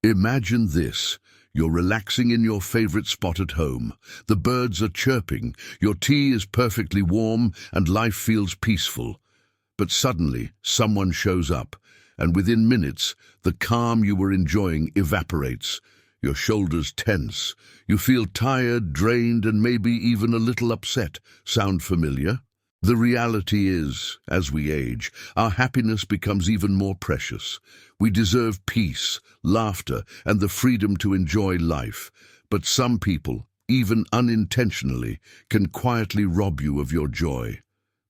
Imagine this. You're relaxing in your favorite spot at home. The birds are chirping, your tea is perfectly warm, and life feels peaceful. But suddenly, someone shows up, and within minutes, the calm you were enjoying evaporates. Your shoulders tense. You feel tired, drained, and maybe even a little upset. Sound familiar? The reality is, as we age, our happiness becomes even more precious. We deserve peace, laughter, and the freedom to enjoy life. But some people, even unintentionally, can quietly rob you of your joy.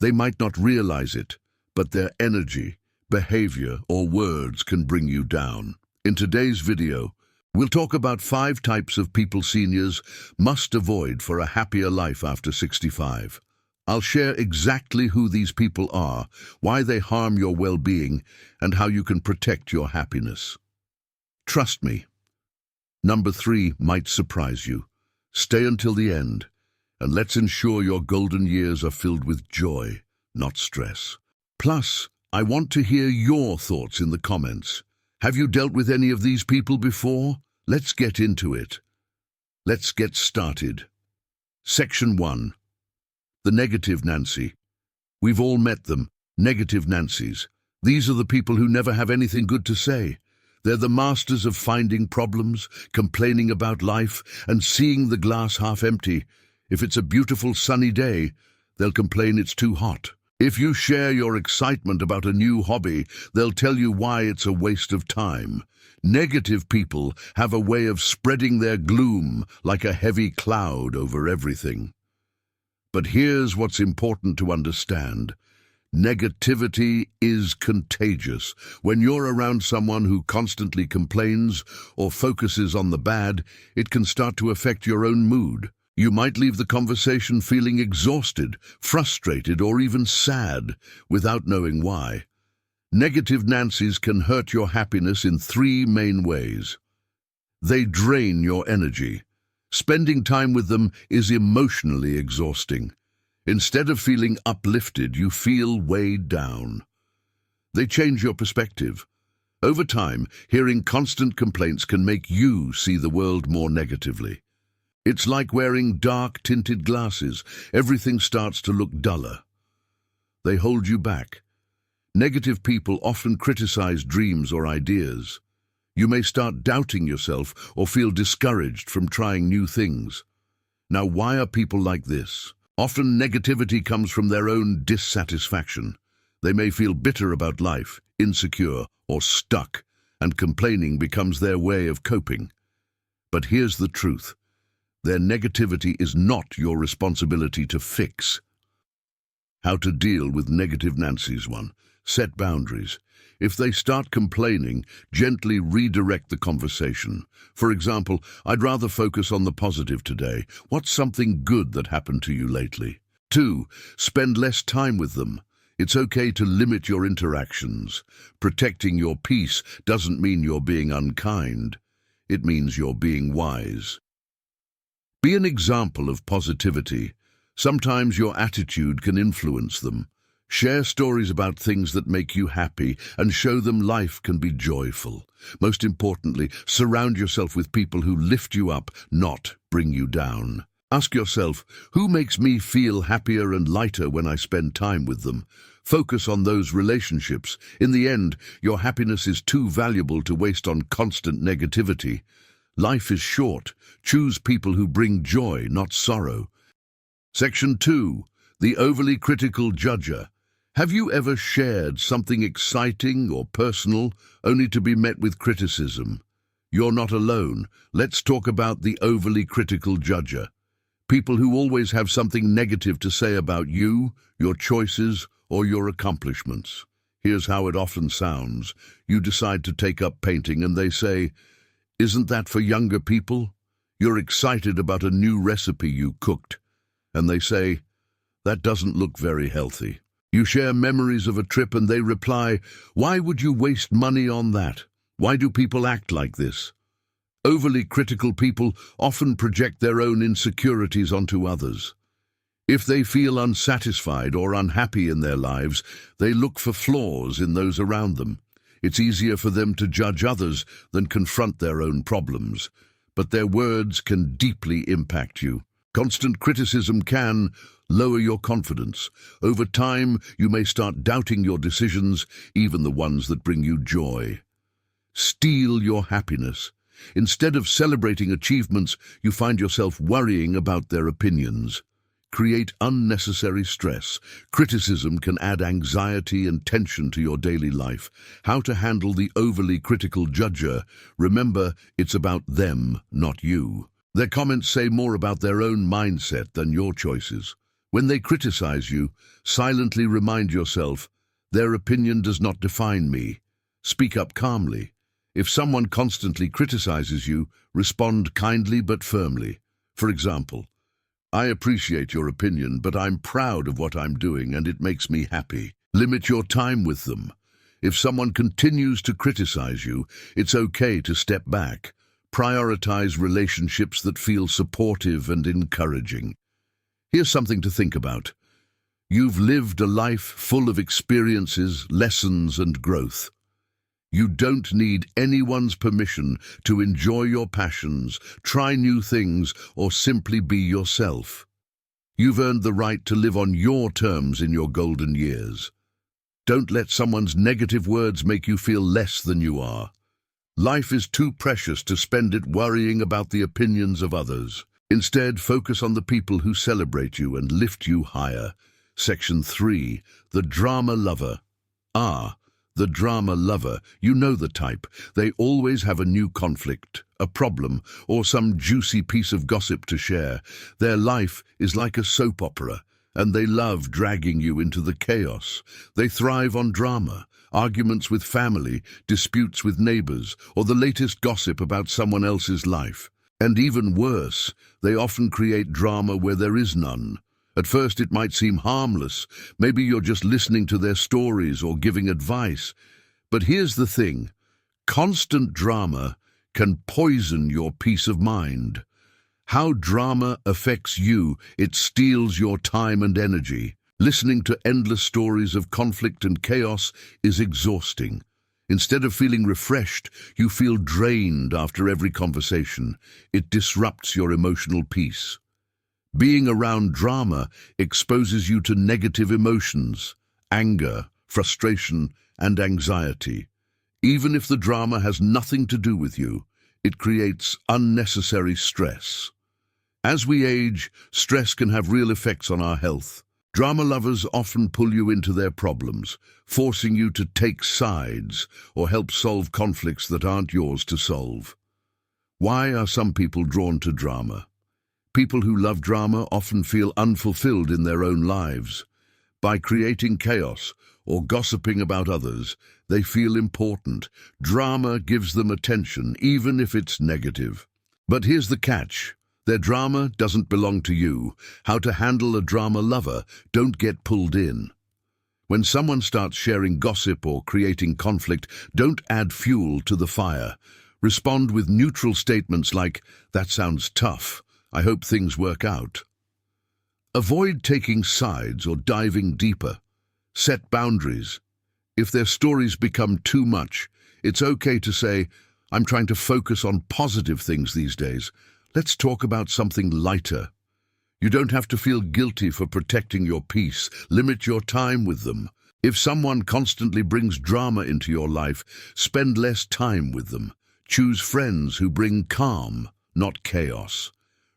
They might not realize it, but their energy, behavior, or words can bring you down. In today's video, we'll talk about 5 types of people seniors must avoid for a happier life after 65. I'll share exactly who these people are, why they harm your well-being, and how you can protect your happiness. Trust me. Number 3 might surprise you. Stay until the end, and let's ensure your golden years are filled with joy, not stress. Plus, I want to hear your thoughts in the comments. Have you dealt with any of these people before? Let's get into it. Let's get started. Section 1. The Negative Nancy. We've all met them, negative Nancys. These are the people who never have anything good to say. They're the masters of finding problems, complaining about life, and seeing the glass half empty. If it's a beautiful sunny day, they'll complain it's too hot. If you share your excitement about a new hobby, they'll tell you why it's a waste of time. Negative people have a way of spreading their gloom like a heavy cloud over everything. But here's what's important to understand. Negativity is contagious. When you're around someone who constantly complains or focuses on the bad, it can start to affect your own mood. You might leave the conversation feeling exhausted, frustrated, or even sad, without knowing why. Negative Nancys can hurt your happiness in 3 main ways. They drain your energy. Spending time with them is emotionally exhausting. Instead of feeling uplifted, you feel weighed down. They change your perspective. Over time, hearing constant complaints can make you see the world more negatively. It's like wearing dark tinted glasses. Everything starts to look duller. They hold you back. Negative people often criticize dreams or ideas. You may start doubting yourself or feel discouraged from trying new things. Now, why are people like this? Often negativity comes from their own dissatisfaction. They may feel bitter about life, insecure, or stuck, and complaining becomes their way of coping. But here's the truth. Their negativity is not your responsibility to fix. How to deal with negative Nancys. 1. Set boundaries. If they start complaining, gently redirect the conversation. For example, I'd rather focus on the positive today. What's something good that happened to you lately? 2. Spend less time with them. It's okay to limit your interactions. Protecting your peace doesn't mean you're being unkind. It means you're being wise. Be an example of positivity. Sometimes your attitude can influence them. Share stories about things that make you happy and show them life can be joyful. Most importantly, surround yourself with people who lift you up, not bring you down. Ask yourself, who makes me feel happier and lighter when I spend time with them? Focus on those relationships. In the end, your happiness is too valuable to waste on constant negativity. Life is short. Choose people who bring joy, not sorrow. Section 2. The Overly Critical Judger. Have you ever shared something exciting or personal only to be met with criticism? You're not alone. Let's talk about the overly critical judger. People who always have something negative to say about you, your choices, or your accomplishments. Here's how it often sounds. You decide to take up painting and they say, "Isn't that for younger people?" You're excited about a new recipe you cooked, and they say, "That doesn't look very healthy." You share memories of a trip and they reply, "Why would you waste money on that? Why do people act like this?" Overly critical people often project their own insecurities onto others. If they feel unsatisfied or unhappy in their lives, they look for flaws in those around them. It's easier for them to judge others than confront their own problems, but their words can deeply impact you. Constant criticism can lower your confidence. Over time, you may start doubting your decisions, even the ones that bring you joy. Steal your happiness. Instead of celebrating achievements, you find yourself worrying about their opinions. Create unnecessary stress. Criticism can add anxiety and tension to your daily life. How to handle the overly critical judger? Remember, it's about them, not you. Their comments say more about their own mindset than your choices. When they criticize you, silently remind yourself, their opinion does not define me. Speak up calmly. If someone constantly criticizes you, respond kindly but firmly. For example, I appreciate your opinion, but I'm proud of what I'm doing and it makes me happy. Limit your time with them. If someone continues to criticize you, it's okay to step back. Prioritize relationships that feel supportive and encouraging. Here's something to think about. You've lived a life full of experiences, lessons, and growth. You don't need anyone's permission to enjoy your passions, try new things, or simply be yourself. You've earned the right to live on your terms in your golden years. Don't let someone's negative words make you feel less than you are. Life is too precious to spend it worrying about the opinions of others. Instead, focus on the people who celebrate you and lift you higher. Section 3. The Drama Lover. The drama lover, you know the type. They always have a new conflict, a problem, or some juicy piece of gossip to share. Their life is like a soap opera, and they love dragging you into the chaos. They thrive on drama, arguments with family, disputes with neighbors, or the latest gossip about someone else's life. And even worse, they often create drama where there is none. At first it might seem harmless. Maybe you're just listening to their stories or giving advice. But here's the thing. Constant drama can poison your peace of mind. How drama affects you, it steals your time and energy. Listening to endless stories of conflict and chaos is exhausting. Instead of feeling refreshed, you feel drained after every conversation. It disrupts your emotional peace. Being around drama exposes you to negative emotions, anger, frustration, and anxiety. Even if the drama has nothing to do with you, it creates unnecessary stress. As we age, stress can have real effects on our health. Drama lovers often pull you into their problems, forcing you to take sides or help solve conflicts that aren't yours to solve. Why are some people drawn to drama? People who love drama often feel unfulfilled in their own lives. By creating chaos or gossiping about others, they feel important. Drama gives them attention, even if it's negative. But here's the catch. Their drama doesn't belong to you. How to handle a drama lover? Don't get pulled in. When someone starts sharing gossip or creating conflict, don't add fuel to the fire. Respond with neutral statements like, "That sounds tough. I hope things work out." Avoid taking sides or diving deeper. Set boundaries. If their stories become too much, it's okay to say, "I'm trying to focus on positive things these days. Let's talk about something lighter." You don't have to feel guilty for protecting your peace. Limit your time with them. If someone constantly brings drama into your life, spend less time with them. Choose friends who bring calm, not chaos.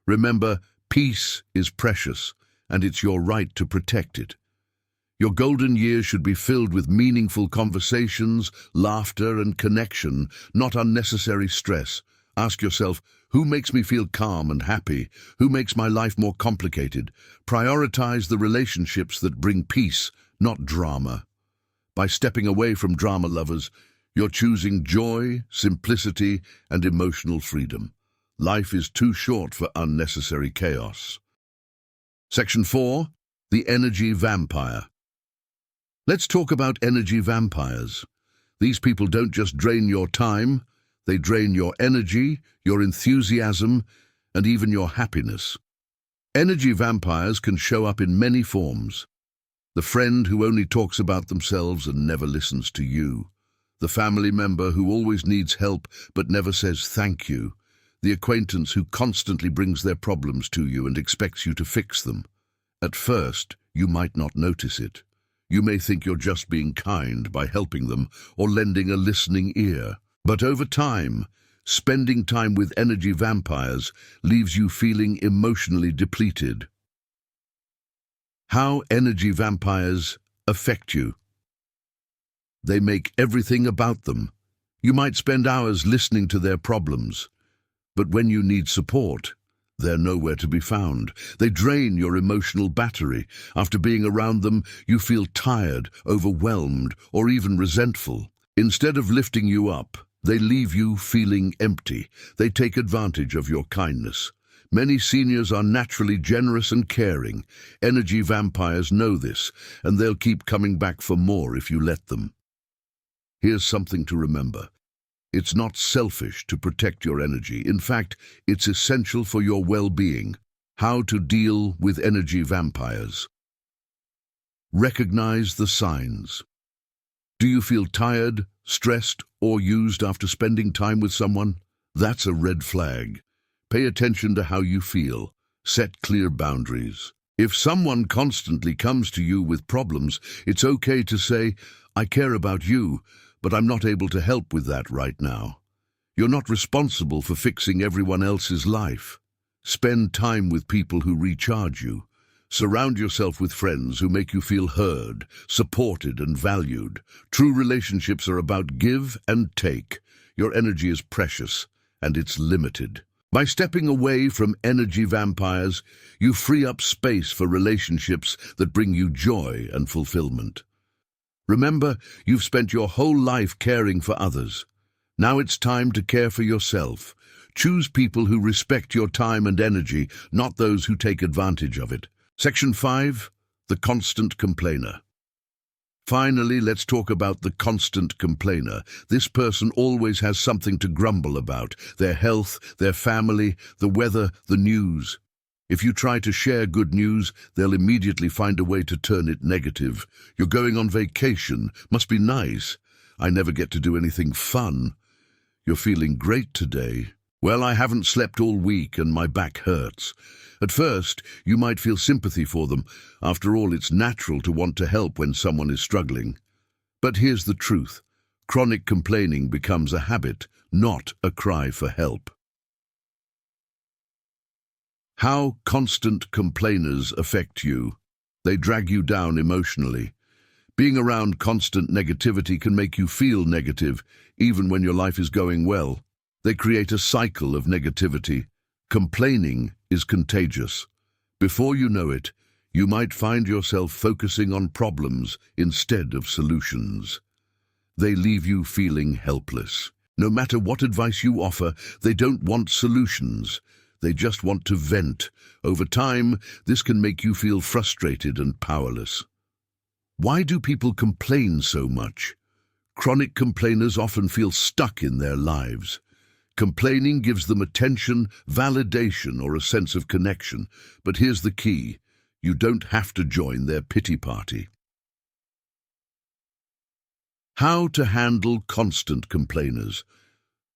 Remember, peace is precious, and it's your right to protect it. Your golden years should be filled with meaningful conversations, laughter, and connection, not unnecessary stress. Ask yourself, who makes me feel calm and happy? Who makes my life more complicated? Prioritize the relationships that bring peace, not drama. By stepping away from drama lovers, you're choosing joy, simplicity, and emotional freedom. Life is too short for unnecessary chaos. Section 4. The Energy Vampire. Let's talk about energy vampires. These people don't just drain your time, they drain your energy, your enthusiasm, and even your happiness. Energy vampires can show up in many forms. The friend who only talks about themselves and never listens to you. The family member who always needs help but never says thank you. The acquaintance who constantly brings their problems to you and expects you to fix them. At first, you might not notice it. You may think you're just being kind by helping them or lending a listening ear. But over time, spending time with energy vampires leaves you feeling emotionally depleted. How energy vampires affect you. They make everything about them. You might spend hours listening to their problems, but when you need support, they're nowhere to be found. They drain your emotional battery. After being around them, you feel tired, overwhelmed, or even resentful. Instead of lifting you up, they leave you feeling empty. They take advantage of your kindness. Many seniors are naturally generous and caring. Energy vampires know this, and they'll keep coming back for more if you let them. Here's something to remember. It's not selfish to protect your energy. In fact, it's essential for your well-being. How to deal with energy vampires. Recognize the signs. Do you feel tired, stressed, or used after spending time with someone? That's a red flag. Pay attention to how you feel. Set clear boundaries. If someone constantly comes to you with problems, it's okay to say, "I care about you, but I'm not able to help with that right now." You're not responsible for fixing everyone else's life. Spend time with people who recharge you. Surround yourself with friends who make you feel heard, supported, and valued. True relationships are about give and take. Your energy is precious, and it's limited. By stepping away from energy vampires, you free up space for relationships that bring you joy and fulfillment. Remember, you've spent your whole life caring for others. Now it's time to care for yourself. Choose people who respect your time and energy, not those who take advantage of it. Section 5. The constant complainer. Finally, let's talk about the constant complainer. This person always has something to grumble about: their health, their family, the weather, the news. If you try to share good news, they'll immediately find a way to turn it negative. "You're going on vacation. Must be nice. I never get to do anything fun. You're feeling great today. Well, I haven't slept all week and my back hurts." At first, you might feel sympathy for them. After all, it's natural to want to help when someone is struggling. But here's the truth. Chronic complaining becomes a habit, not a cry for help. How constant complainers affect you. They drag you down emotionally. Being around constant negativity can make you feel negative, even when your life is going well. They create a cycle of negativity. Complaining is contagious. Before you know it, you might find yourself focusing on problems instead of solutions. They leave you feeling helpless. No matter what advice you offer, they don't want solutions. They just want to vent. Over time, this can make you feel frustrated and powerless. Why do people complain so much? Chronic complainers often feel stuck in their lives. Complaining gives them attention, validation, or a sense of connection. But here's the key. You don't have to join their pity party. How to handle constant complainers.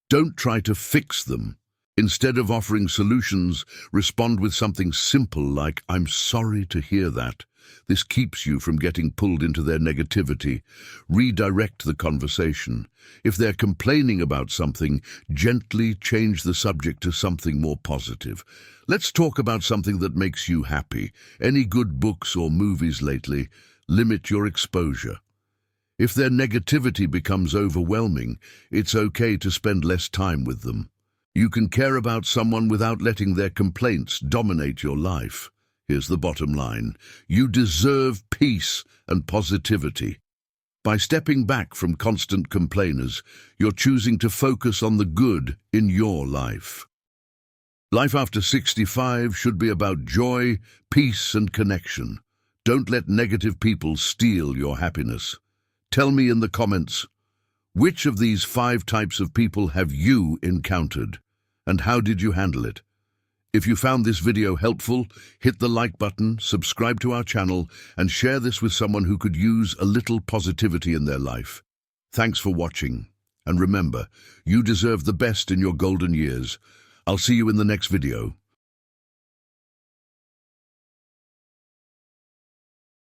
Don't try to fix them. Instead of offering solutions, respond with something simple like, "I'm sorry to hear that." This keeps you from getting pulled into their negativity. Redirect the conversation. If they're complaining about something, gently change the subject to something more positive. "Let's talk about something that makes you happy. Any good books or movies lately?" Limit your exposure. If their negativity becomes overwhelming, it's okay to spend less time with them. You can care about someone without letting their complaints dominate your life. Here's the bottom line. You deserve peace and positivity. By stepping back from constant complainers, you're choosing to focus on the good in your life. Life after 65 should be about joy, peace, and connection. Don't let negative people steal your happiness. Tell me in the comments, which of these 5 types of people have you encountered, and how did you handle it? If you found this video helpful, hit the like button, subscribe to our channel, and share this with someone who could use a little positivity in their life. Thanks for watching. And remember, you deserve the best in your golden years. I'll see you in the next video.